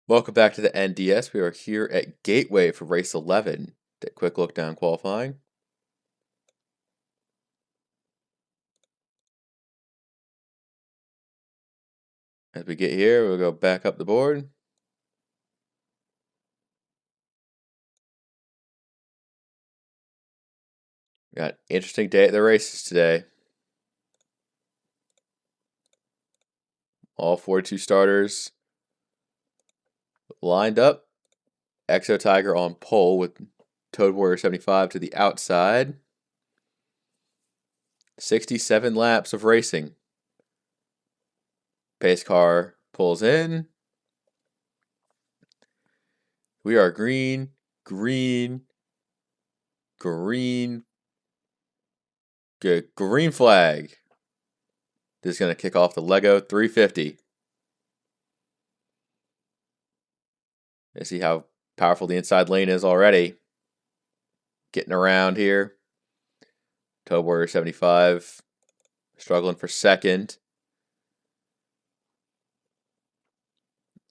Welcome back to the NDS. We are here at Gateway for race 11. Take a quick look down qualifying. As we get here, we'll go back up the board. We got an interesting day at the races today. All 42 starters lined up. Exo Tiger on pole with Toad Warrior 75 to the outside. 67 laps of racing. Pace car pulls in. We are green, green, green, good, green flag. This is going to kick off the Lego 350. You see how powerful the inside lane is already. Getting around here. Toad Warrior 75 struggling for second.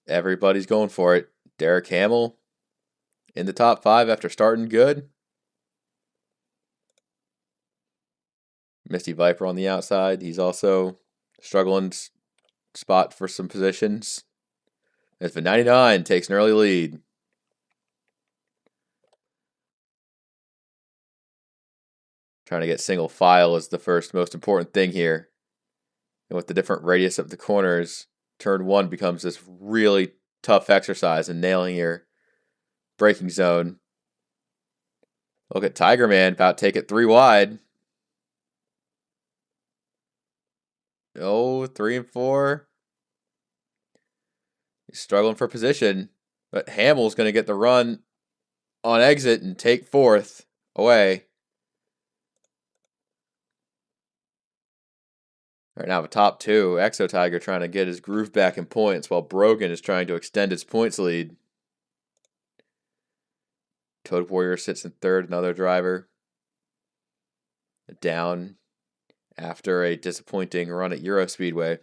Everybody's going for it. Derek Hamill in the top 5 after starting good. Misty Viper on the outside. He's also struggling spot for some positions. As the 99 takes an early lead. Trying to get single file is the first most important thing here. And with the different radius of the corners, turn 1 becomes this really tough exercise in nailing your braking zone. Look at Tiger Man about to take it 3 wide. Oh, 3 and 4. He's struggling for position, but Hamill's going to get the run on exit and take 4th away. Right now, the top 2, Exo Tiger trying to get his groove back in points, while Brogan is trying to extend his points lead. Toad Warrior sits in 3rd, another driver. Down after a disappointing run at Euro Speedway.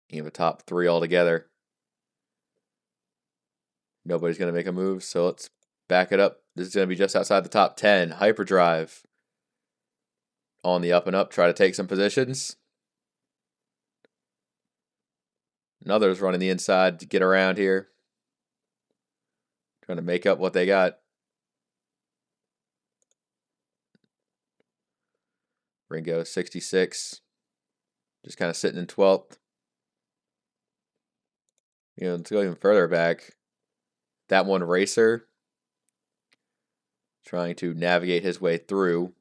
You have a top 3 altogether. Nobody's going to make a move, so let's back it up. This is going to be just outside the top 10. Hyperdrive on the up and up. Try to take some positions. Another's running the inside to get around here. Trying to make up what they got. Ringo 66. Just kind of sitting in 12th. You know, let's go even further back. That one racer trying to navigate his way through.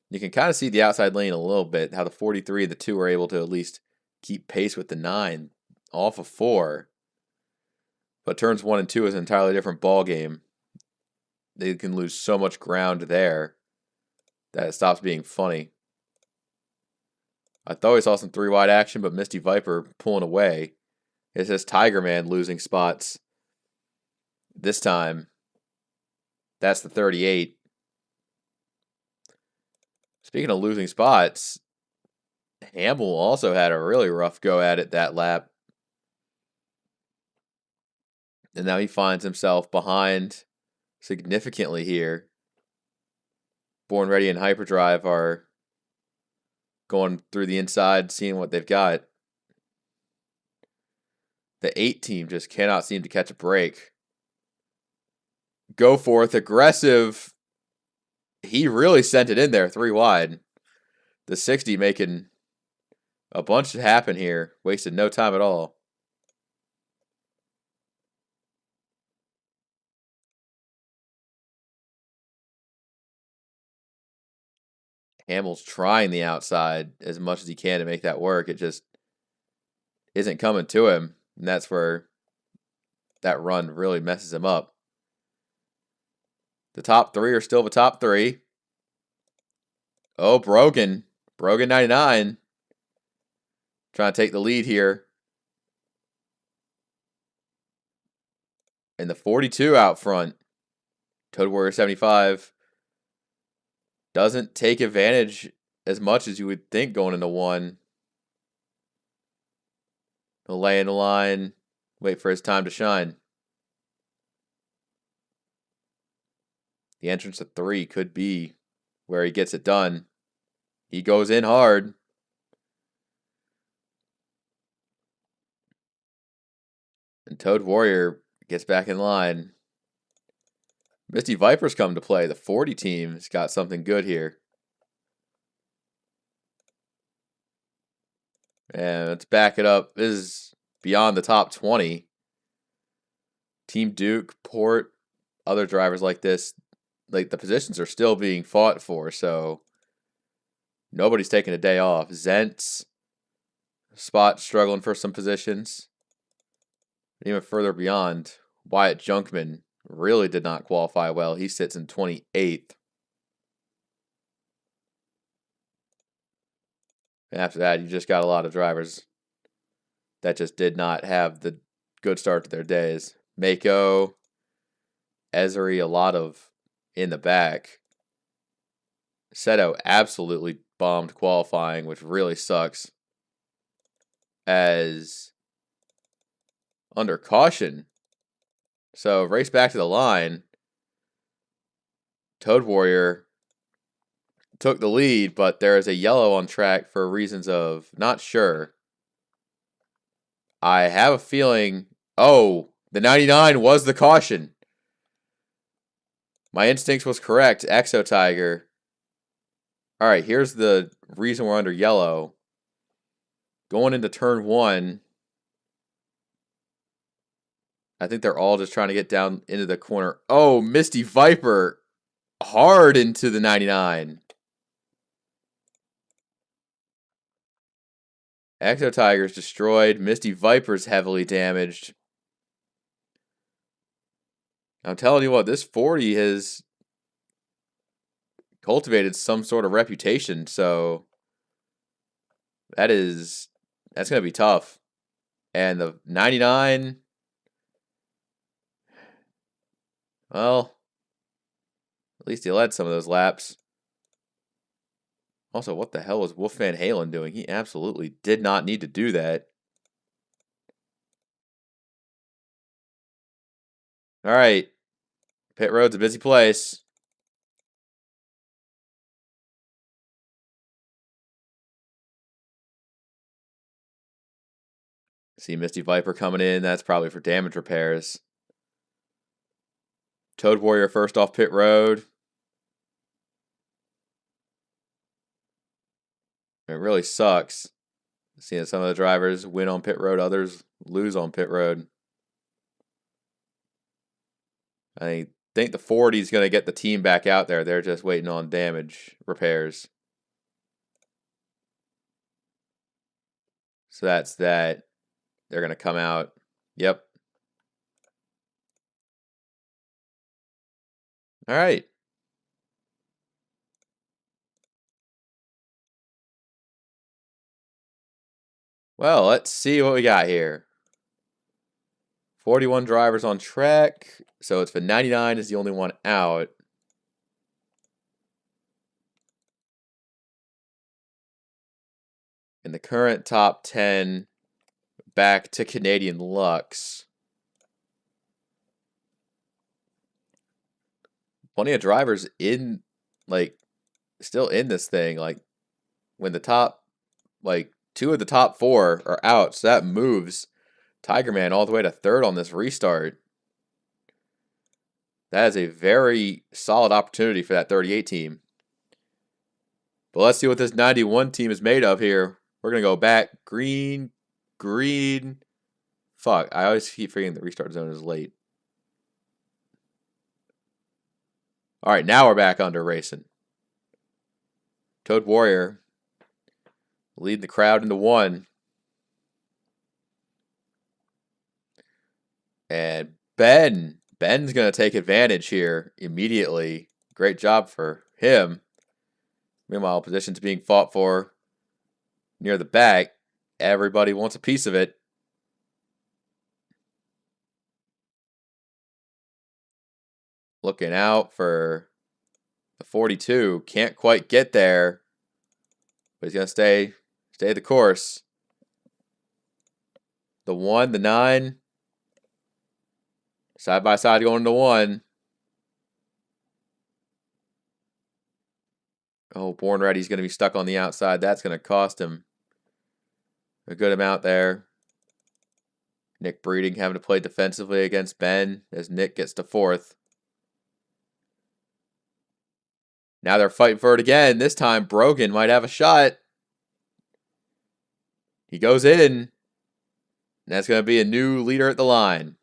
You can kind of see the outside lane a little bit, how the 43 and the 2 are able to at least keep pace with the 9 off of 4. But turns 1 and 2 is an entirely different ball game. They can lose so much ground there that it stops being funny. I thought we saw some 3 wide action, but Misty Viper pulling away. It says Tiger Man losing spots. This time, that's the 38. Speaking of losing spots, Hamill also had a really rough go at it that lap. And now he finds himself behind significantly here. Born Ready and Hyperdrive are going through the inside, seeing what they've got. The 8 team just cannot seem to catch a break. Go forth, aggressive. He really sent it in there 3 wide. The 60 making a bunch happen here. Wasted no time at all. Hamill's trying the outside as much as he can to make that work. It just isn't coming to him. And that's where that run really messes him up. The top 3 are still the top 3. Oh, Brogan. Brogan 99. Trying to take the lead here. And the 42 out front. Toad Warrior 75 doesn't take advantage as much as you would think going into one. He'll lay in the line, wait for his time to shine. The entrance to 3 could be where he gets it done. He goes in hard. And Toad Warrior gets back in line. Misty Vipers come to play. The 40 team's got something good here. And let's back it up. This is beyond the top 20. Team Duke, Port, other drivers like this, like the positions are still being fought for, so nobody's taking a day off. Zent's spot struggling for some positions. Even further beyond, Wyatt Junkman really did not qualify well. He sits in 28th. And after that, you just got a lot of drivers that just did not have the good start to their days. Mako, Ezri, a lot of in the back. Seto absolutely bombed qualifying, which really sucks. As under caution. So race back to the line. Toad Warrior took the lead, but there is a yellow on track for reasons of not sure. I have a feeling, oh, the 99 was the caution. My instincts was correct, Exo Tiger. All right, here's the reason we're under yellow. Going into turn 1, I think they're all just trying to get down into the corner. Oh, Misty Viper hard into the 99. Exo Tiger's destroyed. Misty Viper's heavily damaged. I'm telling you what, this 40 has cultivated some sort of reputation, so that's going to be tough. And the 99, well, at least he led some of those laps. Also, what the hell was Wolf Van Halen doing? He absolutely did not need to do that. All right. Pit road's a busy place. See Misty Viper coming in. That's probably for damage repairs. Toad Warrior first off pit road. It really sucks seeing some of the drivers win on pit road, others lose on pit road. I think the 40 is going to get the team back out there. They're just waiting on damage repairs. So that's that. They're going to come out. Yep. All right. Well, let's see what we got here. 41 drivers on track. So it's for 99 is the only one out. In the current top 10, back to Canadian Lux. Plenty of drivers in, still in this thing. When the top, 2 of the top 4 are out, so that moves Tiger Man all the way to 3rd on this restart. That is a very solid opportunity for that 38 team. But let's see what this 91 team is made of here. We're going to go back. Green. Fuck, I always keep forgetting the restart zone is late. All right, now we're back under racing. Toad Warrior lead the crowd into 1. And Ben's going to take advantage here immediately. Great job for him. Meanwhile, positions being fought for near the back. Everybody wants a piece of it. Looking out for the 42. Can't quite get there. But he's going to stay the course. The 1, the 9. Side by side going to 1. Oh, Born Ready's going to be stuck on the outside. That's going to cost him a good amount there. Nick Breeding having to play defensively against Ben as Nick gets to 4th. Now they're fighting for it again. This time, Brogan might have a shot. He goes in. And that's going to be a new leader at the line.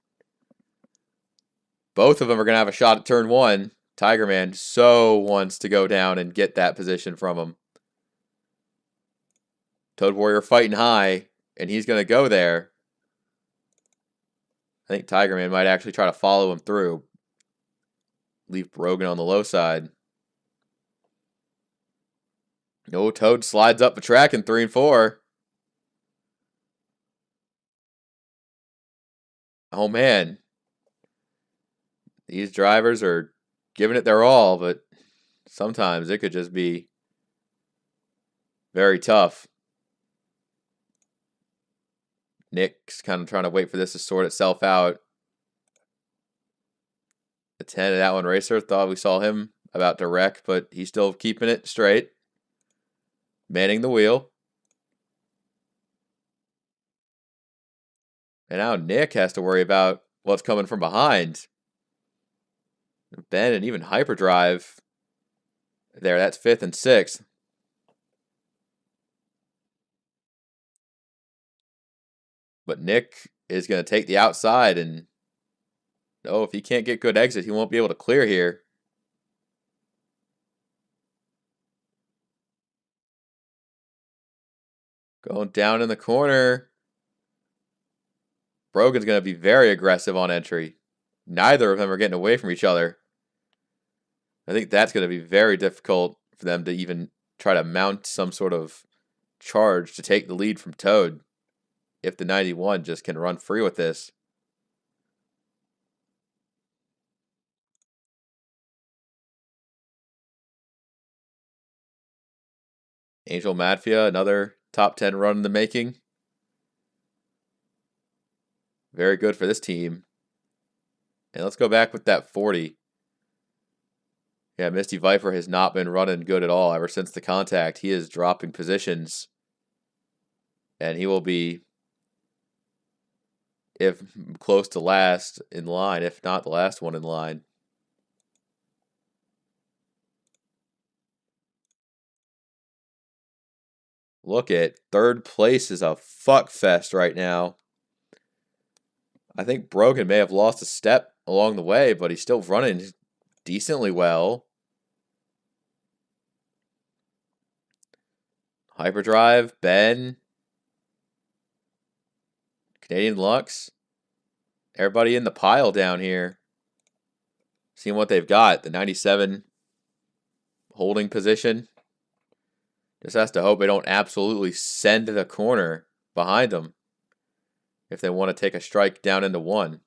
Both of them are going to have a shot at turn 1. Tiger Man so wants to go down and get that position from him. Toad Warrior fighting high, and he's going to go there. I think Tiger Man might actually try to follow him through. Leave Brogan on the low side. No, Toad slides up the track in 3 and 4. Oh, man. These drivers are giving it their all, but sometimes it could just be very tough. Nick's kind of trying to wait for this to sort itself out. The 10 of that one racer, thought we saw him about to wreck, but he's still keeping it straight. Manning the wheel. And now Nick has to worry about what's coming from behind. Ben and even Hyperdrive there. That's 5th and 6th. But Nick is going to take the outside, and if he can't get good exit, he won't be able to clear here. Going down in the corner. Brogan's going to be very aggressive on entry. Neither of them are getting away from each other. I think that's going to be very difficult for them to even try to mount some sort of charge to take the lead from Toad if the 91 just can run free with this. Angel Madfia, another top 10 run in the making. Very good for this team. And let's go back with that 40. Yeah, Misty Viper has not been running good at all ever since the contact. He is dropping positions. And he will be, if close to last in line, if not the last one in line. Look at 3rd place is a fuck fest right now. I think Brogan may have lost a step along the way, but he's still running decently well. Hyperdrive, Ben, Canadian Lux. Everybody in the pile down here. Seeing what they've got. The 97 holding position. Just has to hope they don't absolutely send the corner behind them if they want to take a strike down into 1. A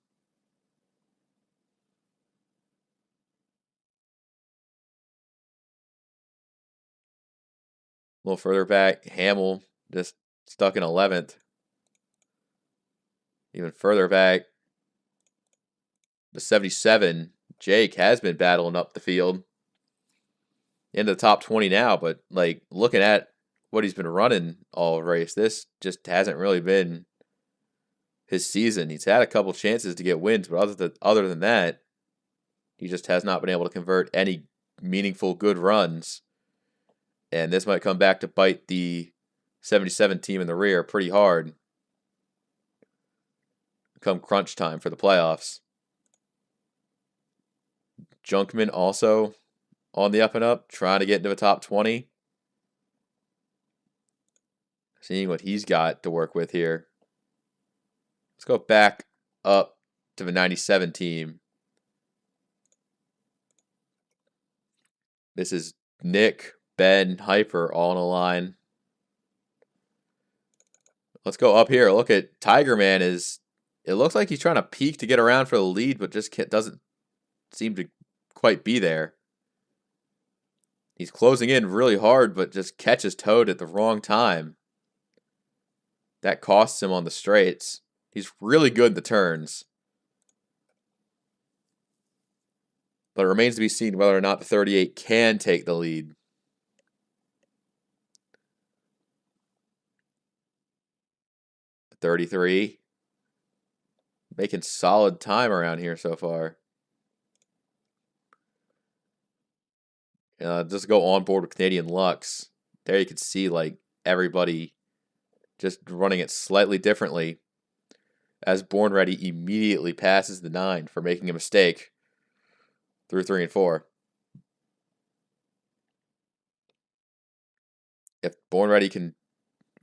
little further back, Hamill just stuck in 11th. Even further back, the 77, Jake, has been battling up the field. Into the top 20 now, but like looking at what he's been running all race, this just hasn't really been his season. He's had a couple chances to get wins, but other than that, he just has not been able to convert any meaningful good runs. And this might come back to bite the 77 team in the rear pretty hard come crunch time for the playoffs. Junkman also on the up and up, trying to get into the top 20. Seeing what he's got to work with here. Let's go back up to the 97 team. This is Nick, Ben, Hyper all in a line. Let's go up here. Look at Tiger Man it looks like he's trying to peek to get around for the lead, but just doesn't seem to quite be there. He's closing in really hard, but just catches Toad at the wrong time. That costs him on the straights. He's really good in the turns. But it remains to be seen whether or not the 38 can take the lead. The 33 making solid time around here so far. Just go on board with Canadian Lux. There you can see like everybody just running it slightly differently as Born Ready immediately passes the 9 for making a mistake through 3 and 4. If Born Ready can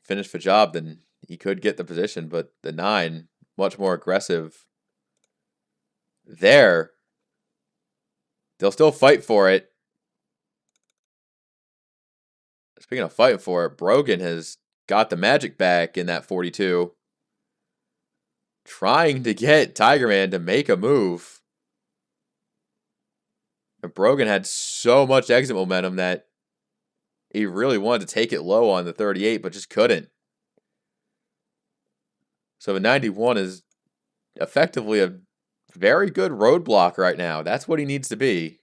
finish the job, then he could get the position, but the 9, much more aggressive there. They'll still fight for it. Speaking of fighting for it, Brogan has got the magic back in that 42. Trying to get Tiger Man to make a move. And Brogan had so much exit momentum that he really wanted to take it low on the 38, but just couldn't. So the 91 is effectively a very good roadblock right now. That's what he needs to be.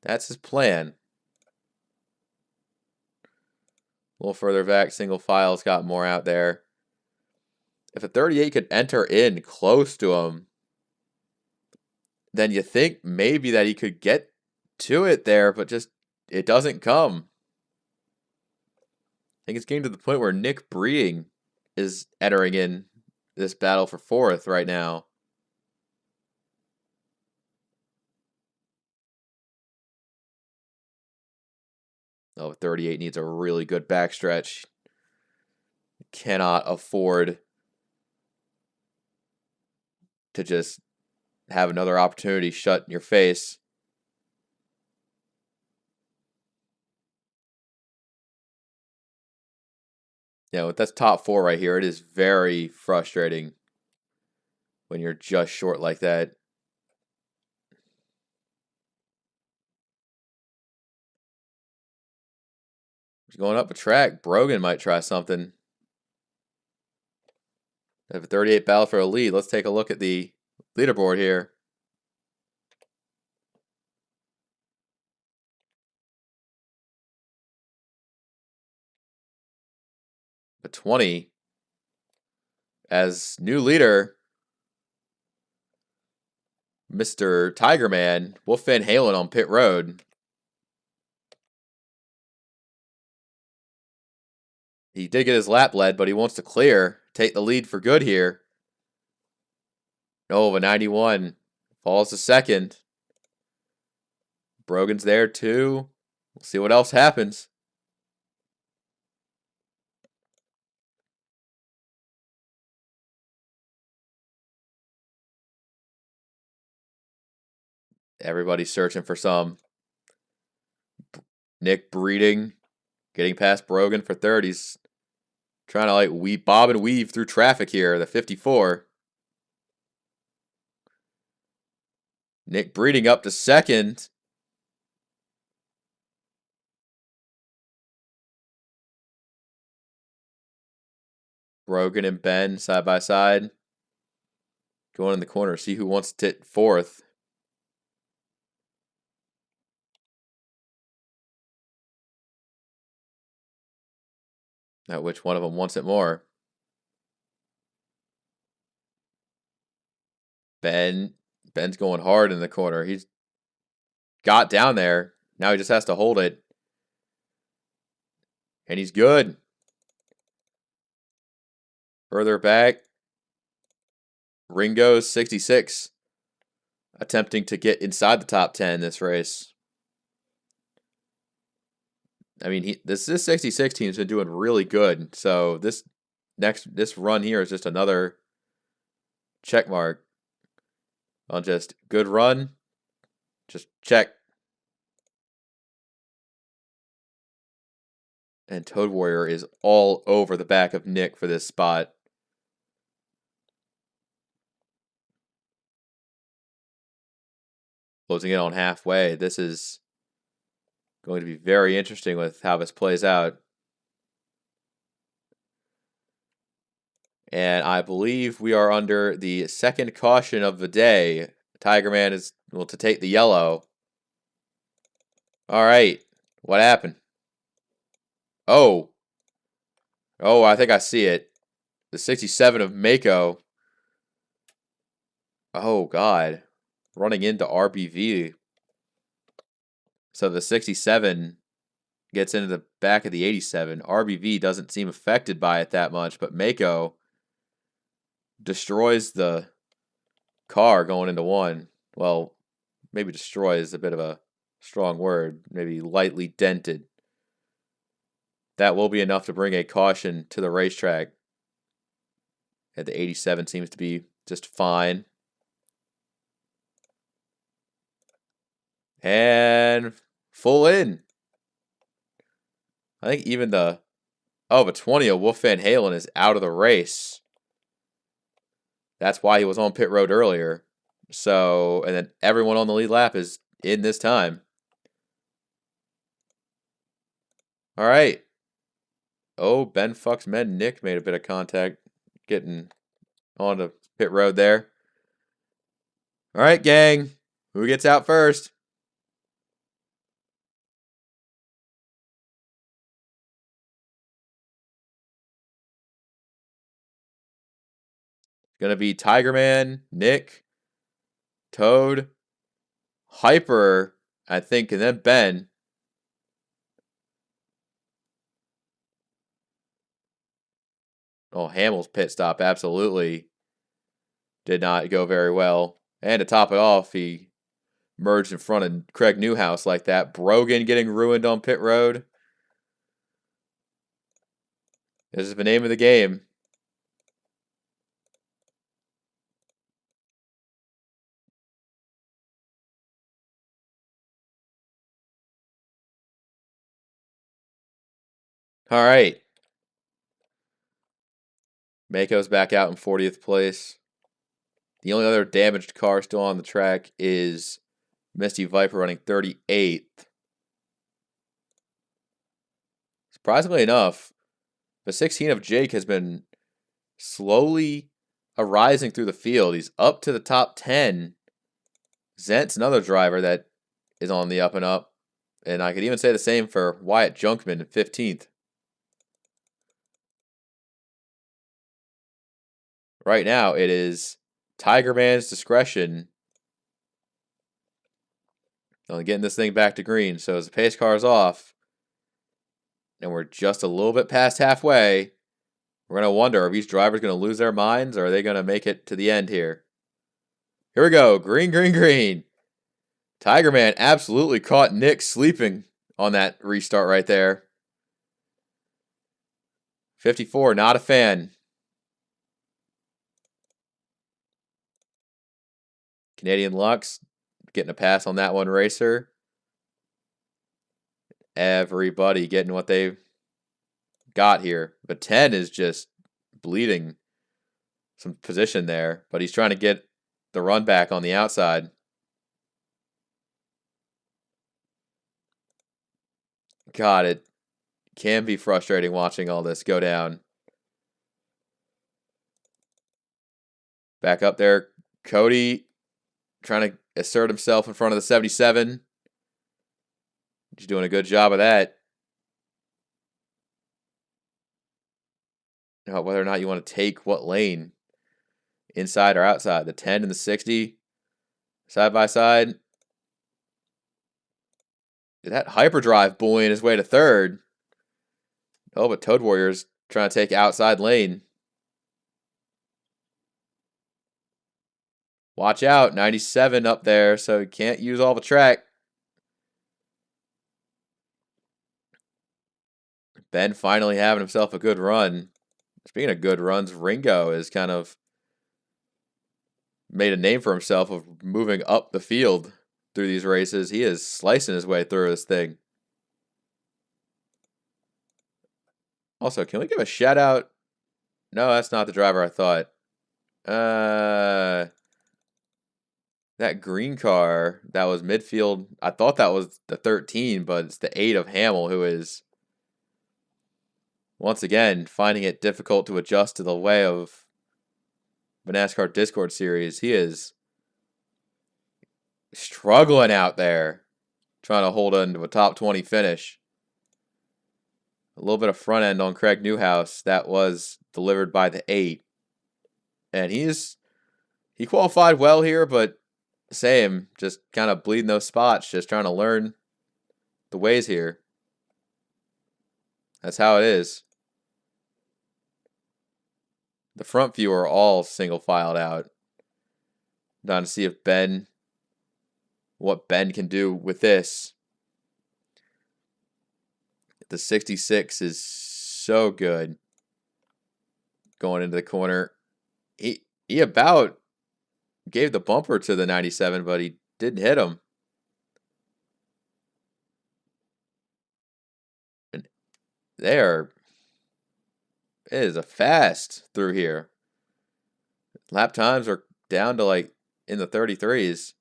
That's his plan. A little further back, single file's got more out there. If a 38 could enter in close to him, then you think maybe that he could get to it there, but just it doesn't come. I think it's getting to the point where Nick Breeding is entering in this battle for 4th right now. Oh, 38 needs a really good backstretch. Cannot afford to just have another opportunity shut in your face. With that top 4 right here, it is very frustrating when you're just short like that. Going up a track, Brogan might try something. They have a 38 battle for a lead. Let's take a look at the leaderboard here. A 20 as new leader, Mr. Tiger Man, Wolf Van Halen on pit road. He did get his lap led, but he wants to clear, take the lead for good here. Oh, a 91 falls to second. Brogan's there too. We'll see what else happens. Everybody's searching for some. Nick Breeding, getting past Brogan for 30s. Trying to like bob and weave through traffic here, the 54. Nick Breeding up to second. Brogan and Ben side by side. Going in the corner, see who wants to hit 4th. Now, which one of them wants it more? Ben's going hard in the corner. He's got down there. Now he just has to hold it. And he's good. Further back, Ringo's 66. Attempting to get inside the top 10 this race. I mean, this 66 team's been doing really good. So this run here is just another check mark on just good run. Just check. And Toad Warrior is all over the back of Nick for this spot. Closing in on halfway. This is Going to be very interesting with how this plays out. And I believe we are under the second caution of the day. Tiger Man is, well, to take the yellow. All right. What happened? Oh. Oh, I think I see it. The 67 of Mako. Oh, God. Running into RBV. So the 67 gets into the back of the 87. RBV doesn't seem affected by it that much, but Mako destroys the car going into one. Well, maybe destroy is a bit of a strong word. Maybe lightly dented. That will be enough to bring a caution to the racetrack. And the 87 seems to be just fine. And full in. I think even the 20 of Wolf Van Halen is out of the race. That's why he was on pit road earlier. So, and then everyone on the lead lap is in this time. All right. Oh, Ben Fucks Men. Nick made a bit of contact getting onto pit road there. All right, gang. Who gets out first? It's going to be Tiger Man, Nick, Toad, Hyper, I think, and then Ben. Oh, Hamill's pit stop absolutely did not go very well. And to top it off, he merged in front of Craig Newhouse like that. Brogan getting ruined on pit road. This is the name of the game. All right. Mako's back out in 40th place. The only other damaged car still on the track is Misty Viper running 38th. Surprisingly enough, the 16 of Jake has been slowly arising through the field. He's up to the top 10. Zent's another driver that is on the up and up. And I could even say the same for Wyatt Junkman in 15th. Right now, it is Tiger Man's discretion on getting this thing back to green. So as the pace car is off, and we're just a little bit past halfway, we're going to wonder, are these drivers going to lose their minds, or are they going to make it to the end here? Here we go. Green, green, green. Tiger Man absolutely caught Nick sleeping on that restart right there. 54, not a fan. Canadian Lux getting a pass on that one, Racer. Everybody getting what they got here. But 10 is just bleeding some position there. But he's trying to get the run back on the outside. God, it can be frustrating watching all this go down. Back up there, Cody trying to assert himself in front of the 77. He's doing a good job of that. Now, whether or not you want to take what lane, inside or outside, the 10 and the 60, side by side. That hyperdrive bullying his way to third. Oh, but Toad Warrior's trying to take outside lane. Watch out, 97 up there, so he can't use all the track. Ben finally having himself a good run. Speaking of good runs, Ringo has kind of made a name for himself of moving up the field through these races. He is slicing his way through this thing. Also, can we give a shout out? No, that's not the driver I thought. That that green car that was midfield. I thought that was the 13, but it's the 8 of Hamill, who is once again finding it difficult to adjust to the way of the NASCAR Discord series. He is struggling out there, trying to hold on to a top 20 finish. A little bit of front end on Craig Newhouse. That was delivered by the 8. And he qualified well here, but same, just kind of bleeding those spots, just trying to learn the ways here. That's how it is. The front few are all single filed out. Trying to see if what Ben can do with this. The 66 is so good. Going into the corner. He about gave the bumper to the 97, but he didn't hit him. And it is a fast through here. Lap times are down to like in the 33s.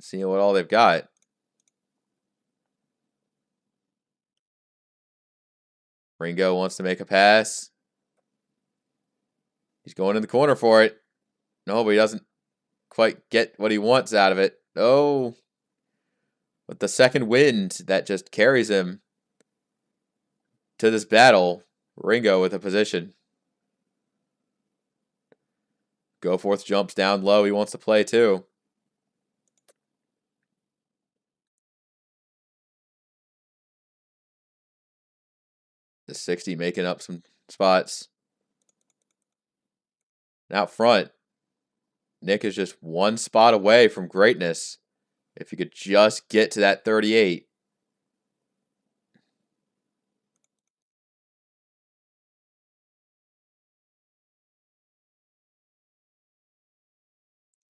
Seeing what all they've got. Ringo wants to make a pass. He's going in the corner for it. No, but he doesn't quite get what he wants out of it. Oh, but the second wind that just carries him to this battle. Ringo with a position. Goforth jumps down low. He wants to play too. The 60 making up some spots. And out front, Nick is just one spot away from greatness. If he could just get to that 38.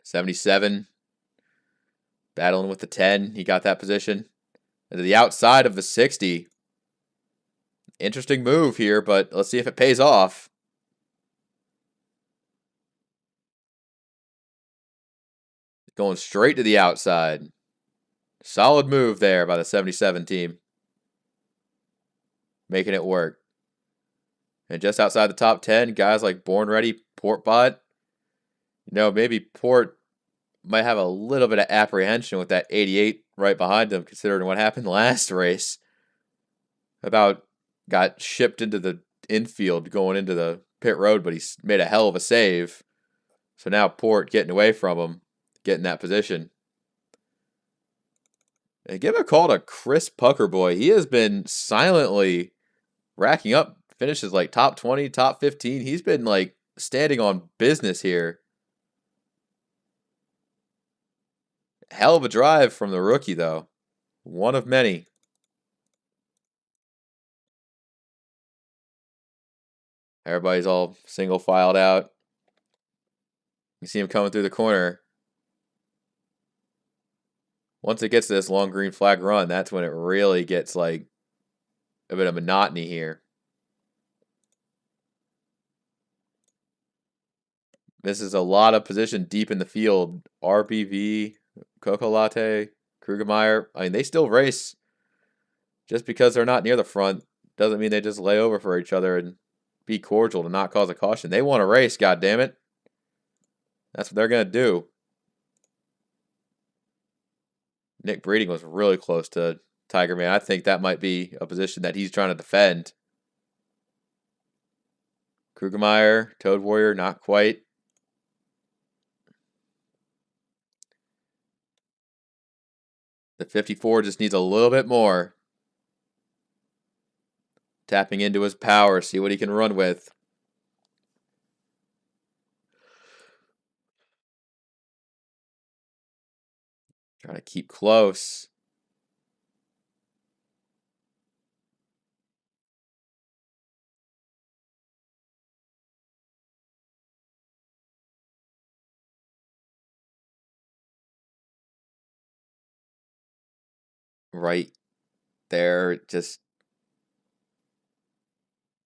'77. Battling with the 10. He got that position. And to the outside of the 60. Interesting move here, but let's see if it pays off. Going straight to the outside. Solid move there by the 77 team. Making it work. And just outside the top 10, guys like Born Ready, Portbot. Maybe Port might have a little bit of apprehension with that 88 right behind him, considering what happened last race. About got shipped into the infield going into the pit road, but he made a hell of a save. So now Port getting away from him, getting that position. And give a call to Chris Puckerboy. He has been silently racking up finishes like top 20, top 15. He's been like standing on business here. Hell of a drive from the rookie, though. One of many. Everybody's all single filed out. You see him coming through the corner. Once it gets to this long green flag run, that's when it really gets like a bit of monotony here. This is a lot of position deep in the field. RBV, Coco Latte, Krugermeyer. I mean, they still race. Just because they're not near the front doesn't mean they just lay over for each other and be cordial to not cause a caution. They want to race, goddammit. That's what they're going to do. Nick Breeding was really close to Tiger Man. I think that might be a position that he's trying to defend. Krugermeyer, Toad Warrior, not quite. The 54 just needs a little bit more. Tapping into his power, see what he can run with. Trying to keep close. Right there, just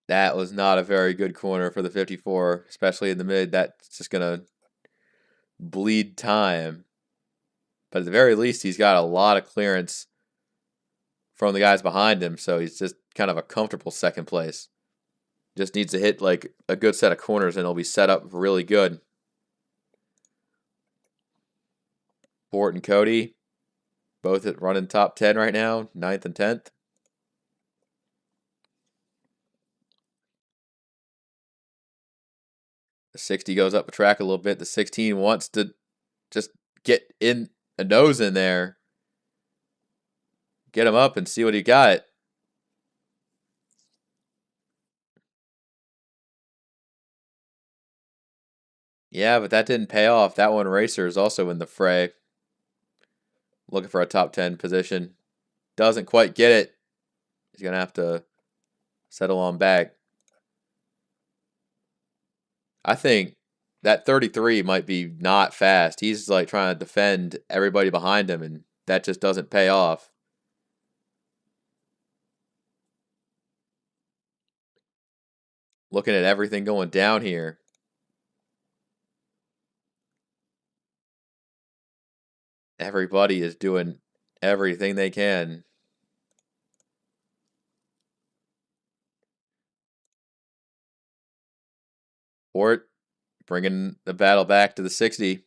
that was not a very good corner for the 54, especially in the mid. That's just going to bleed time. But at the very least, he's got a lot of clearance from the guys behind him, so he's just kind of a comfortable second place. Just needs to hit like a good set of corners and it'll be set up really good. Fort and Cody, both running top 10 right now, 9th and 10th. The 60 goes up the track a little bit. The 16 wants to just get in a nose in there. Get him up and see what he got. Yeah, but that didn't pay off. That one racer is also in the fray. Looking for a top 10 position. Doesn't quite get it. He's going to have to settle on back. I think that 33 might be not fast. He's like trying to defend everybody behind him, and that just doesn't pay off. Looking at everything going down here. Everybody is doing everything they can. Fort bringing the battle back to the 60.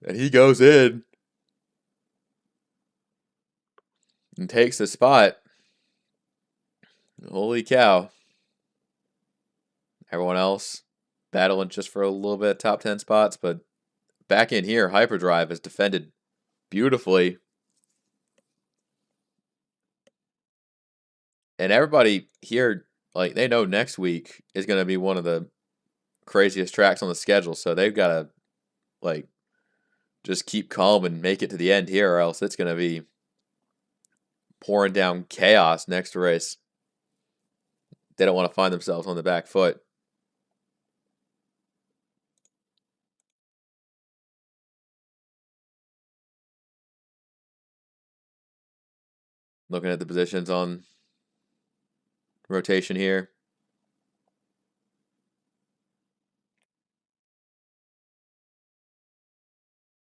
And he goes in and takes the spot. Holy cow. Everyone else battling just for a little bit of top 10 spots, but back in here, Hyperdrive has defended beautifully. And everybody here, like, they know next week is going to be one of the craziest tracks on the schedule, so they've got to, like, just keep calm and make it to the end here, or else it's going to be pouring down chaos next race. They don't want to find themselves on the back foot. Looking at the positions on rotation here.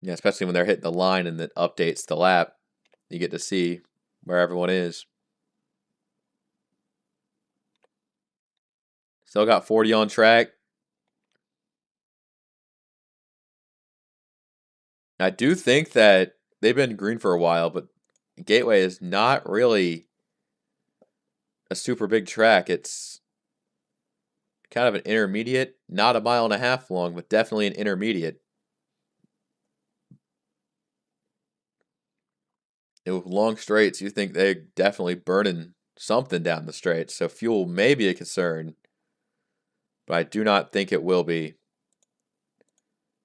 Yeah, especially when they're hitting the line and it updates the lap. You get to see where everyone is. Still got 40 on track. I do think that they've been green for a while, but Gateway is not really a super big track. It's kind of an intermediate, not a mile and a half long, but definitely an intermediate. And with long straights, you think they're definitely burning something down the straight, so fuel may be a concern, but I do not think it will be.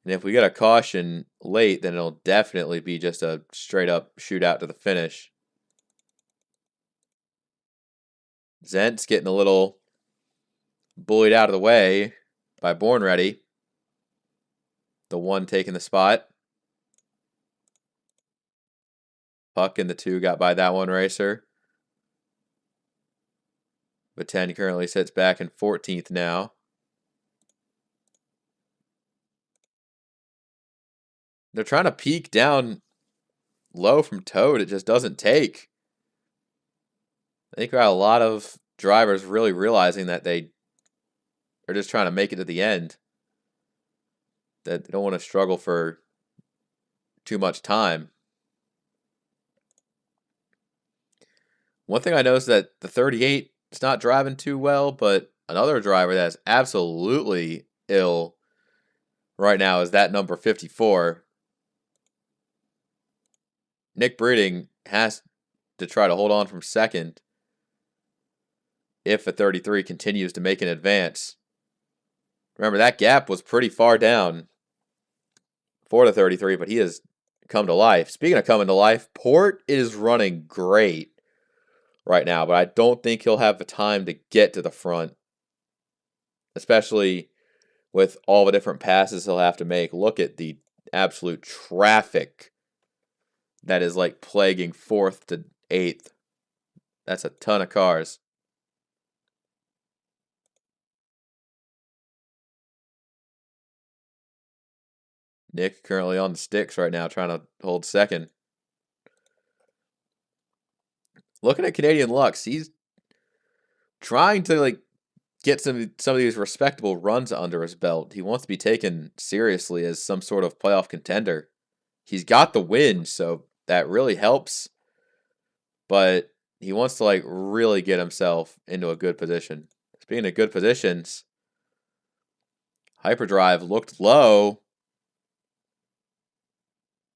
And if we get a caution late, then it'll definitely be just a straight up shootout to the finish. Zent's getting a little bullied out of the way by Born Ready. The one taking the spot. Puck and the 2 got by that one racer. But 10 currently sits back in 14th now. They're trying to peak down low from Toad. It just doesn't take. I think we got a lot of drivers really realizing that they are just trying to make it to the end. That they don't want to struggle for too much time. One thing I noticed that the 38 is not driving too well, but another driver that's absolutely ill right now is that number 54. Nick Breeding has to try to hold on from second if a 33 continues to make an advance. Remember, that gap was pretty far down for the 33, but he has come to life. Speaking of coming to life, Port is running great right now, but I don't think he'll have the time to get to the front, especially with all the different passes he'll have to make. Look at the absolute traffic that is like plaguing 4th to 8th. That's a ton of cars. Nick currently on the sticks right now, trying to hold second. Looking at Canadian Lux, he's trying to get some of these respectable runs under his belt. He wants to be taken seriously as some sort of playoff contender. He's got the win, so that really helps. But he wants to really get himself into a good position. Speaking of good positions, Hyperdrive looked low.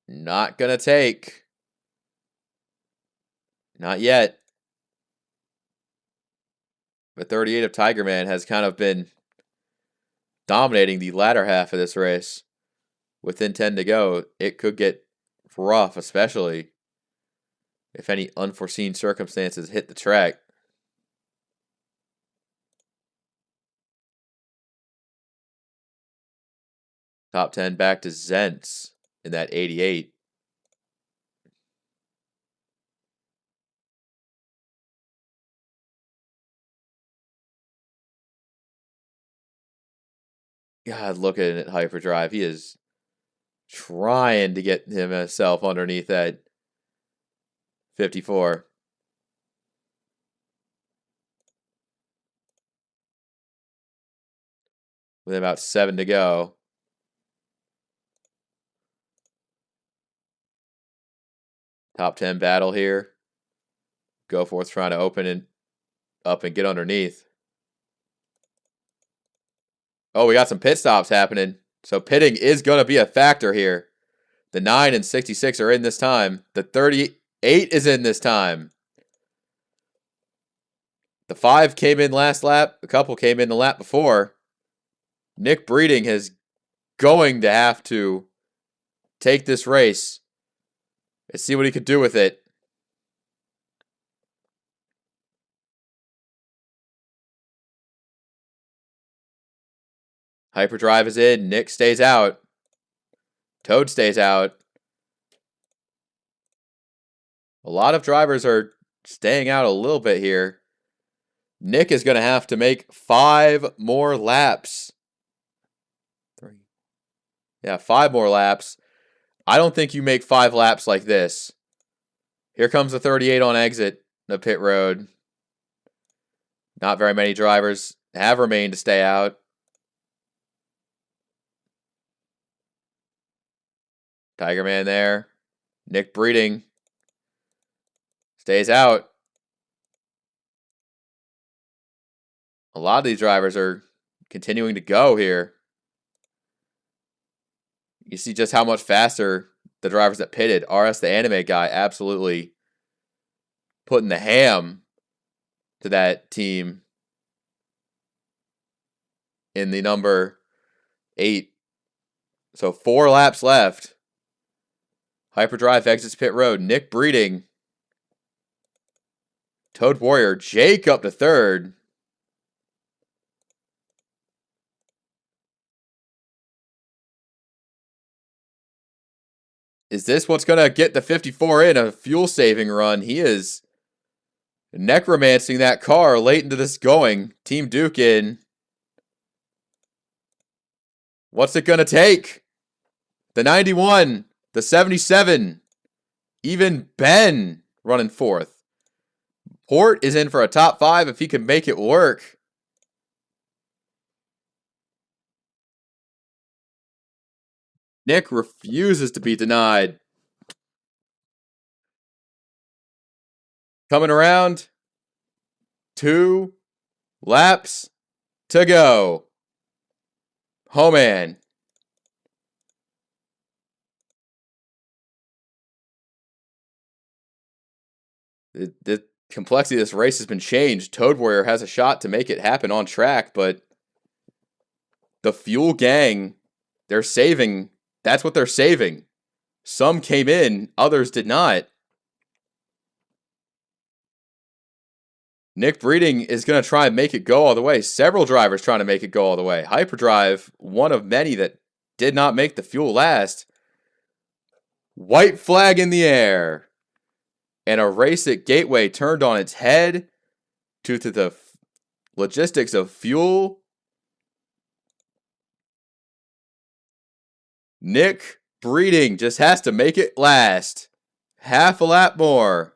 Not gonna take. Not yet. The 38 of Tiger Man has kind of been dominating the latter half of this race. Within 10 to go, it could get rough, especially if any unforeseen circumstances hit the track. Top 10 back to Zentz in that 88. God, looking at Hyperdrive, he is trying to get himself underneath that 54. With about 7 to go. Top 10 battle here. Goforth's trying to open and up and get underneath. Oh, we got some pit stops happening. So pitting is going to be a factor here. The 9 and 66 are in this time. The 38 is in this time. The 5 came in last lap. A couple came in the lap before. Nick Breeding is going to have to take this race and see what he could do with it. Hyperdrive is in. Nick stays out. Toad stays out. A lot of drivers are staying out a little bit here. Nick is going to have to make 5 more laps. 5 more laps. I don't think you make 5 laps like this. Here comes the 38 on exit of pit road. Not very many drivers have remained to stay out. Tiger Man there. Nick Breeding stays out. A lot of these drivers are continuing to go here. You see just how much faster the drivers that pitted. RS, the anime guy, absolutely putting the ham to that team in the number 8. So 4 laps left. Hyperdrive exits pit road. Nick Breeding. Toad Warrior. Jake up to 3rd. Is this what's going to get the 54 in? A fuel saving run. He is necromancing that car late into this going. Team Duke in. What's it going to take? The 91. The 77. Even Ben running 4th. Port is in for a top 5 if he can make it work. Nick refuses to be denied. Coming around. 2 laps to go. Oh, man. The complexity of this race has been changed. Toad Warrior has a shot to make it happen on track, but the Fuel Gang, they're saving. That's what they're saving. Some came in, others did not. Nick Breeding is going to try and make it go all the way. Several drivers trying to make it go all the way. Hyperdrive, one of many that did not make the fuel last. White flag in the air. And a race at Gateway turned on its head due to the logistics of fuel. Nick Breeding just has to make it last. Half a lap more.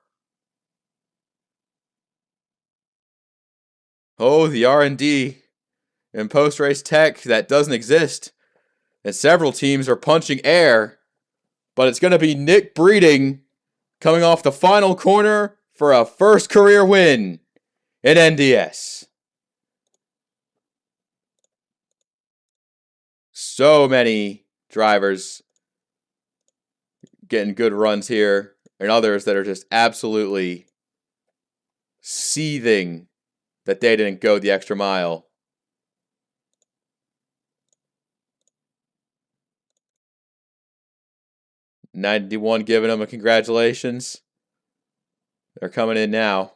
Oh, the R&D and post-race tech that doesn't exist. And several teams are punching air. But it's going to be Nick Breeding coming off the final corner for a first career win in NDS. So many drivers getting good runs here, and others that are just absolutely seething that they didn't go the extra mile. '91 giving them a congratulations. They're coming in now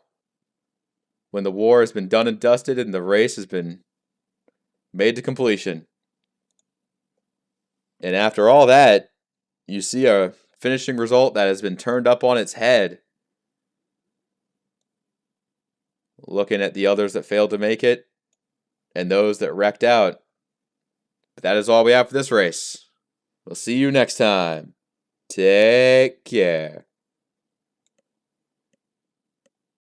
when the war has been done and dusted and the race has been made to completion. And after all that, you see a finishing result that has been turned up on its head. Looking at the others that failed to make it and those that wrecked out. But that is all we have for this race. We'll see you next time. Take care.